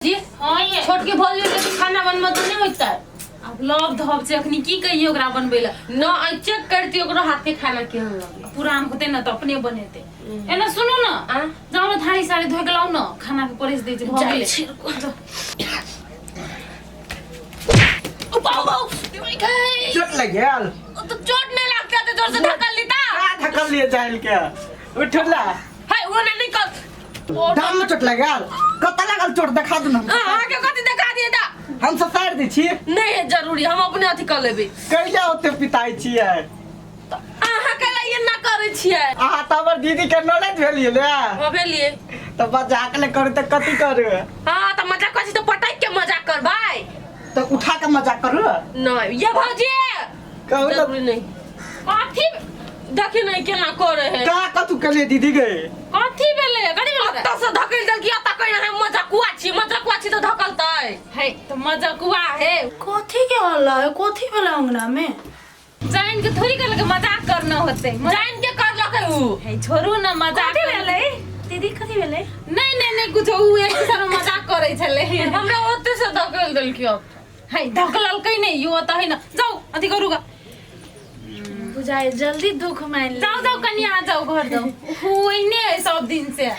जी हां ये छोट के भोज ले के खाना बनवा तो नहीं होता है। अब लव धब से अखनी की कहिए ओकरा बनबेला न आई चेक करती ओकरा हाथ के खाना केहन लगे पुरान होते न तो अपने बनेते एना सुनो न जाओ न थाली साड़ी धोइ के लाओ न खाना के परेस दे जे भ गेले उपाओ बाओ दिमाग गई चोट लग गया तो चोट नहीं लगता तो जोर से धक्का लेता क्या धक्का लिए जाइल के उठला हाय वो नहीं कर दाम में चोट लग गया कत लागल चोट दिखा दू ना हां के कथि दिखा दिए दा हम सब साइड दी छी नहीं है जरूरी हम अपने अथि कर लेबे कहिया होते पिताई छिए आहा के लिए ना करे छिए आहा तबर दीदी के नॉलेज भेलिए ले हो भेलिए तो मजाक ले करे तो कथि करे हां तो मजाक कछि तो पटाई के मजाक कर भाई तो उठा के मजाक करू नहीं ये भौजी कहू जरूरी नहीं कथि देखि नहीं केना करे है का कतु के लिए दीदी गए कथि भेले कथि भेले त से धकेल दल किया त कहि हम मजाकुआ छी तो धकलतै है तो मजाकुआ है कथि के हल्ला है कथि भेला अंगना में जान के थोड़ी कर के मजाक करना होते जान के कर लके उ है छोरू न मजाक कथि भेले दीदी कथि भेले नहीं कुछ उ एक सारा मजाक करे छले हमरा ओते से धकेल दल किया है धकलल कहीं नहीं यो त है न जाओ अथि करूगा बुझाए जल्दी दुख मान ले जाओ कन्या आ जाओ घर जाओ ओइने है सब दिन से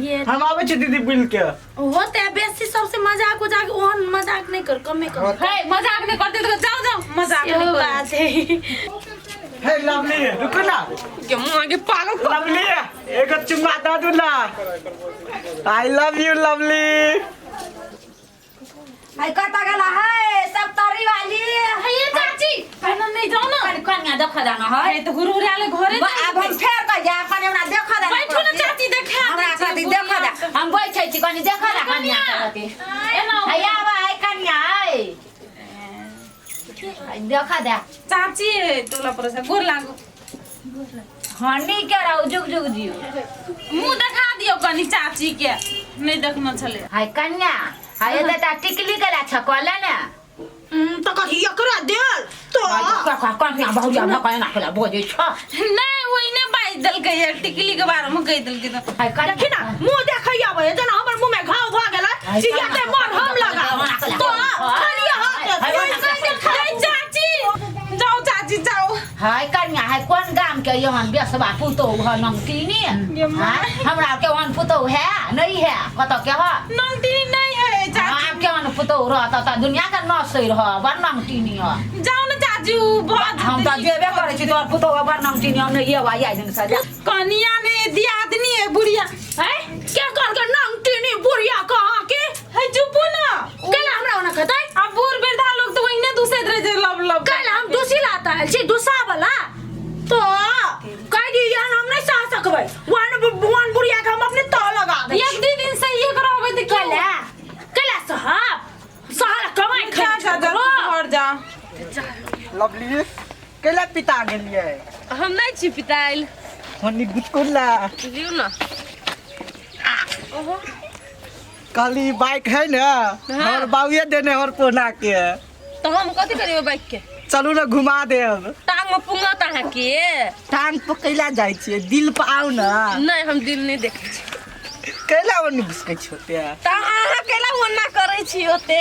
ये हम आवे छी दीदी बिल के होते है बेसी सबसे मजाक हो जाके ओहन मजाक नहीं कर कमे कर है मजाक नहीं करते तो जाओ मजाक नहीं कर बात है हे लवली रुको ना के मां के पागल लवली एक चुम्मा दे दू ना आई लव यू लवली आई कटा गला है सब तरी वाली है ये चाची खाना नहीं जाओ ना कन्या देखा जाना है तो हुरुराले घरे अब हम फेर का जा कने ना देखा जाना बैठो ना चाची देखा हमरा कथि देखा जा हम बैठै छी कने देखा जा कन्या कथि एना हैया भाई कन्या है देखा जा चाची टोला पर से गोर लागो हनी के रहू जुग जुग जियो मुंह दिखा दियो कनी चाची के नहीं देखना चले हाय कन्या हाय बेटा टिकली कला छकला ना तो कथि एकरा देल तो कन्या बहुरिया भकाय ना खला बोझे छ नहीं वही ने बाई दल के ये टिकली के बारे में कह दल के तो हाय देखि ना मुंह देखैया बे जना हमर मुंह में घाव भ गेलै चिया के मन हम लगा तो कनिया हाथ चाची जाओ चाची जाओ हाय कन्या हाय कोन गाम के यहन बेसबा पुतो ह नंगटीनी हां हमरा के वन पुतो है नहीं है कत के ह नंगटीनी नहीं है चाची के वन पुतो रहता त दुनिया का नसै रह वन नंगटीनी ह जाओ ना चाची बहुत हम त जेबे करे छी तोर पुतो वन नंगटीनी हम नहीं आवा आई दिन सजा कनिया ने दियादनी है बुढ़िया है के कर के नंगटीनी बुढ़िया कहां के है चुप ना केला हमरा ओना कहतै अब बूढ़ वृद्धा लोग तो वही ने दूसरे तरह से लब केला हम दूसी लाता है छी दूसा वाला तो कह दी यार हम नहीं सह सकबै वन बुढ़िया के हम अपने तो लगा दे एक दिन से ये करावे तो केला केला साहब सारा कमाई क्या खा जा घर जा लवली केला पिता गेलिए हम नहीं छी पिताइल हनी गुटकुला लियो ना ओहो कहली बाइक है ना और बाउए देने और पोना के तो हम कथि करियो बाइक के चलू ना घुमा देब टांग में पुंगा ता के टांग पकैला जाइ छिए दिल पर आउ ना नहीं हम दिल नहीं देखे छी कैला ओनी घुसकै छोटे ता अहाँ केला ओना करे छी ओते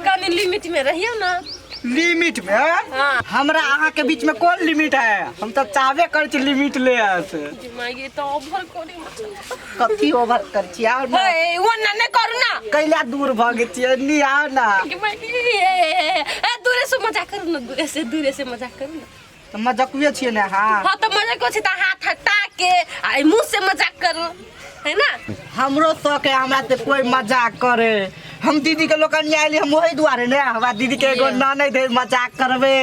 कनी लिमिट में रहियो ना लिमिट में हां हमरा अहाँ के बीच में कौन लिमिट है हम तो चाहबे कर छी लिमिट ले आस दिमागी तो ओवर करी कथी ओवर कर छी आओ ना हे ओना नहीं करू ना कैला दूर भागे छिए नी आओ ना ए दूरे से मजाक करू ना दूरे से मजाक करू ना तो मजाकुए छिए ना हां हां तो मजाक को छी त हाथ हटा के आ मुंह से मजाक करू है ना हमरो शौक है हमरा ते कोई मजाक करे हम दीदी के लोकन आइली हम ओही दुआरे ने हमरा दीदी के एगो नानै दे मजाक करबे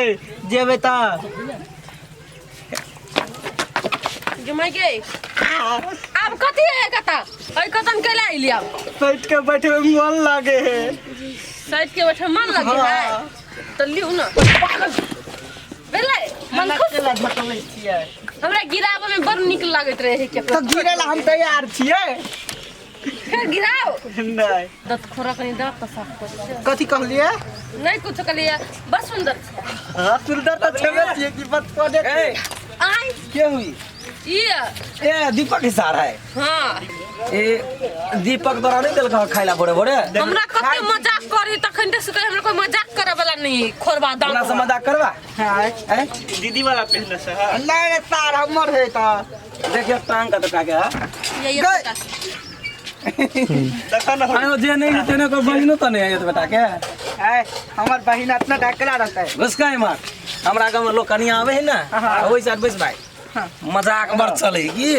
जेबे त जमाई के अब कथि है कता ओइ कतन केला आइली अब बैठ के बैठे में मन लागे है साइड के बैठे मन लगे है तो लियो ना बेले मन खुश केला झटलै छिए हमरा गिराबे में बड़ निक लागत रहे है के तो गिरेला हम तैयार छिए फिर गिराओ नहीं दत खोरा कनी दत त सब कुछ कथी कहलिए नहीं कुछ कहलिए बस सुंदर हां सुंदर तो छेबे छिए कि बात को देख आई के हुई ये ए दीपक के सारा है हां ए दीपक द्वारा नहीं दिल खाइला बड़े बड़े हमरा कते मजाक करी तखन से कहे हमरा कोई मजाक करे वाला नहीं खोरबा दाम ना से मजाक करवा हां दीदी वाला पहले से नहीं तार हमर है त देखिए टांग का तो का क्या ये देखा ना आयो जे नहीं तेने को बहिनो तो नहीं आयो तो बेटा के है हमर बहिन इतना ढकला रहता है बस काहे मार हमरा गांव में लोग कनिया आवे है ना ओई साथ बस भाई मजाक बर चले की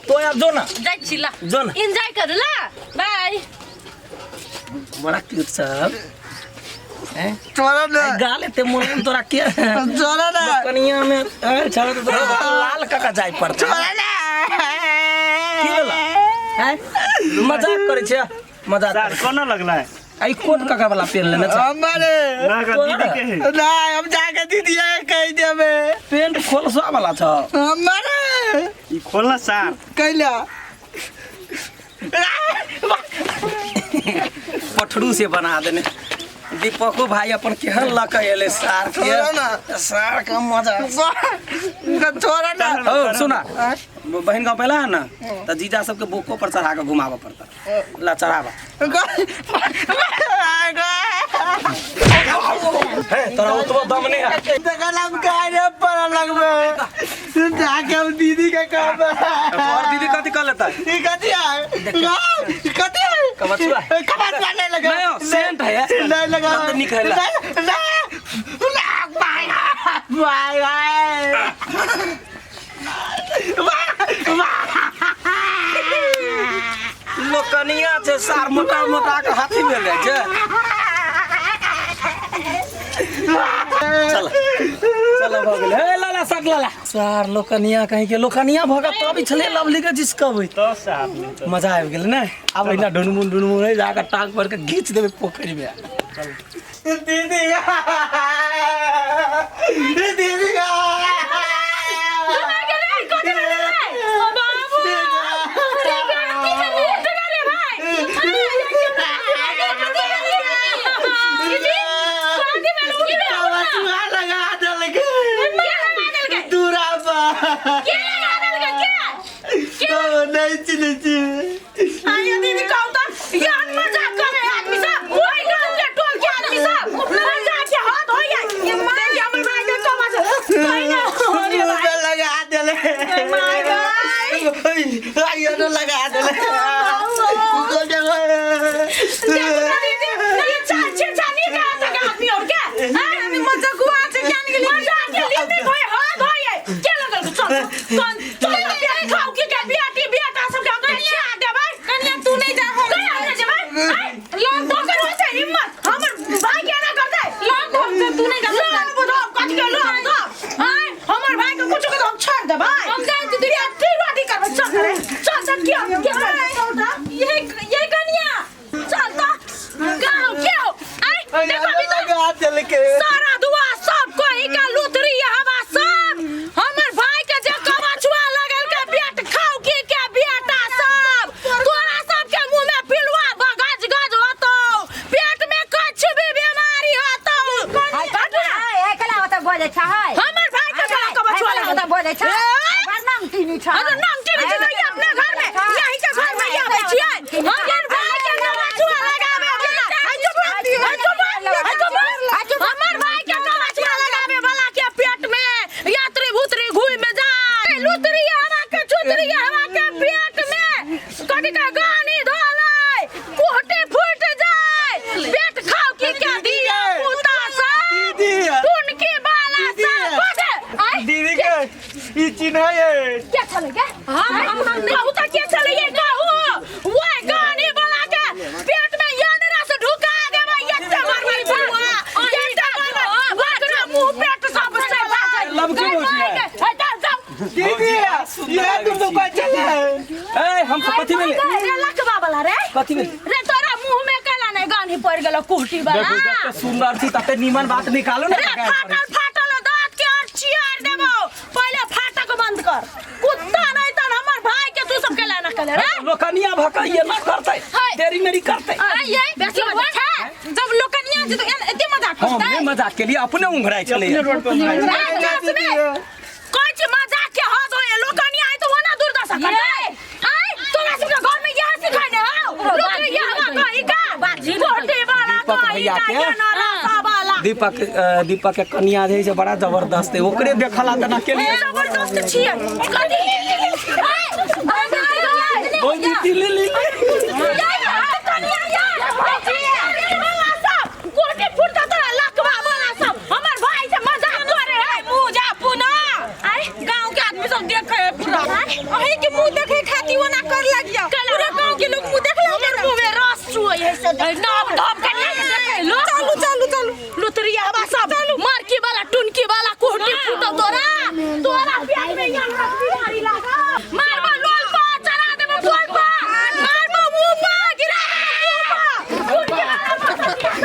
तो यार जो ना जाई छिला जो ना एंजॉय कर ला बाय बड़ा क्यूट सब हैं चोरा ना गाले ते मोन तोरा के चोरा ना कनिया में छाड़ तो लाल काका जाय पड़ता चोरा ना की होला हैं मजाक करे छे मजाक सर कोना लगला है आई कोट काका वाला पेन लेने छ हमारे ना का दीदी के है ना हम जाके दीदी कह देबे पेंट खोलसा वाला छ हमारे ई खोलना सर कैला पठड़ू से बना देने दीपको भाई अपन केहन लकैले सार के सार का मजा छोरा ना ओ सुना बहन गाँव पहला है ना तो जीजा सबके बोको पर चढ़ा के घुमावा पड़ता ला चढ़ावा है तोरा उतबो दम नहीं है हम काहे पर लगबे जाके हम दीदी के काम और दीदी कथी कर लेता है ई कथी है कथी है कबछुआ कबात नहीं लगा नहीं हो सेंट है नहीं लगा तब तो निकल लोकनिया छै सार मोटा मोटा के हाथी भेल जाय छै चल चल भ गेल हे लाला सक लाला सार लोकनिया कहीं के लोकनिया भगा तब छले लवली के जिसकबै तो साहब मजा आबि गेल ने अब इना ढुनमुन जाके टांग पर के घीच देबे पोखरी में दीदी दीदी नहीं चिने आइए दीदी कहू तो ये मजाक कर रहे आदमी सब ओए गांव के टोल के आदमी सब मजाक के हाथ हो गया ये देखिए हमर भाई के कमा से कोई ना अरे भाई लगा देले माय गॉड आइयो तो लगा देले ये चाची जानी का सका आदमी और क्या हमें मजाक हुआ से क्या निकली मजाक के लिए भी कोई हाथ हो ये क्या लगल कौन चल खाओ के क्या बियाटा सब क्या कनिया दे भाई कनिया तू नहीं जा हो कनिया जा भाई लोग तो कर होते हिम्मत हमर भाई क्या ना करते लोग तो तू नहीं जा लोग बताओ कट के लोग तो हां हमर भाई को कुछ को हम छोड़ दे भाई हम जाए तो तेरी अच्छी बात ही कर चल करे चल क्या ये कनिया चल तो गांव क्यों आई देखो अभी तो लगा देले के सारा दुआ सब कोई का लुतरी हवा सब हमर भाई के जे कबछुआ लगल के पेट खाओ की के बेटा सब तोरा सब के मुंह में पिलुआ गज गज होतो पेट में कुछ भी बीमारी होतो हाय काट एकला होता बोले छ हाय हमर भाई के कबछुआ लगल होता बोले छ नाम तीनी छ अरे नाम तीनी छ तो अपने घर में यही के घर में आबै छियै हमर भाई के कबछुआ लगावे हमर भाई के कबछुआ लगावे वाला के पेट में यात्री भूतरी घुई में जाए लुतरी हवा के चुतरी हवा के पेट में कटी का गानी धोले कोहटे फूट जाए पेट खाओ की क्या दिया पुता सा पुन की बाला सा दीदी के ई चिन्ह है क्या चले क्या हम कहू त क्या चले ये कहू वो गानी वाला के पेट में यादरा से ढुका देबे एते मारबई बुआ एते मारबई वकरा मुंह पेट सब से लब के बोल दीदी ये तुम तो कोई चले ए हम सब कथी में रे लकवा वाला रे कथी में रे तोरा मुंह में कला नहीं गानी पड़ गेलो कुहटी वाला देखो जब सुंदर थी तते नीमन बात निकालो ना रे फाटल दांत के और चियार देबो पहले फाटक बंद कर कुत्ता नहीं त हमर भाई के तू सब के लेना कले रे लोकनिया भकाइए ना करते देरी मेरी करते ये बेसी मजाक है जब लोकनिया जे तो एते मजाक हम करता ने मजाक के लिए अपने उंघराए चले कोई मजाक के हाथ हो ये लोकनिया है तो वो ना दुर्दशा करता है आई तोरा सब के भैया के दीपक के कन्या जे छै बड़ा जबरदस्त है ओकरे देखला तना के लिए जबरदस्त छियै कथी ओइ दीदी ले कोटे फुटता तोरा लकवा वाला सब हमर भाई से मजाक करे है मुंह जा पुना आई गांव के आदमी सब देखे है पूरा अही के मुंह देखे खाती वो ना कर लगिया पूरा गांव के लोग मुंह देख ले मुंह में रस चुए है सब नाम धाम के देखे लो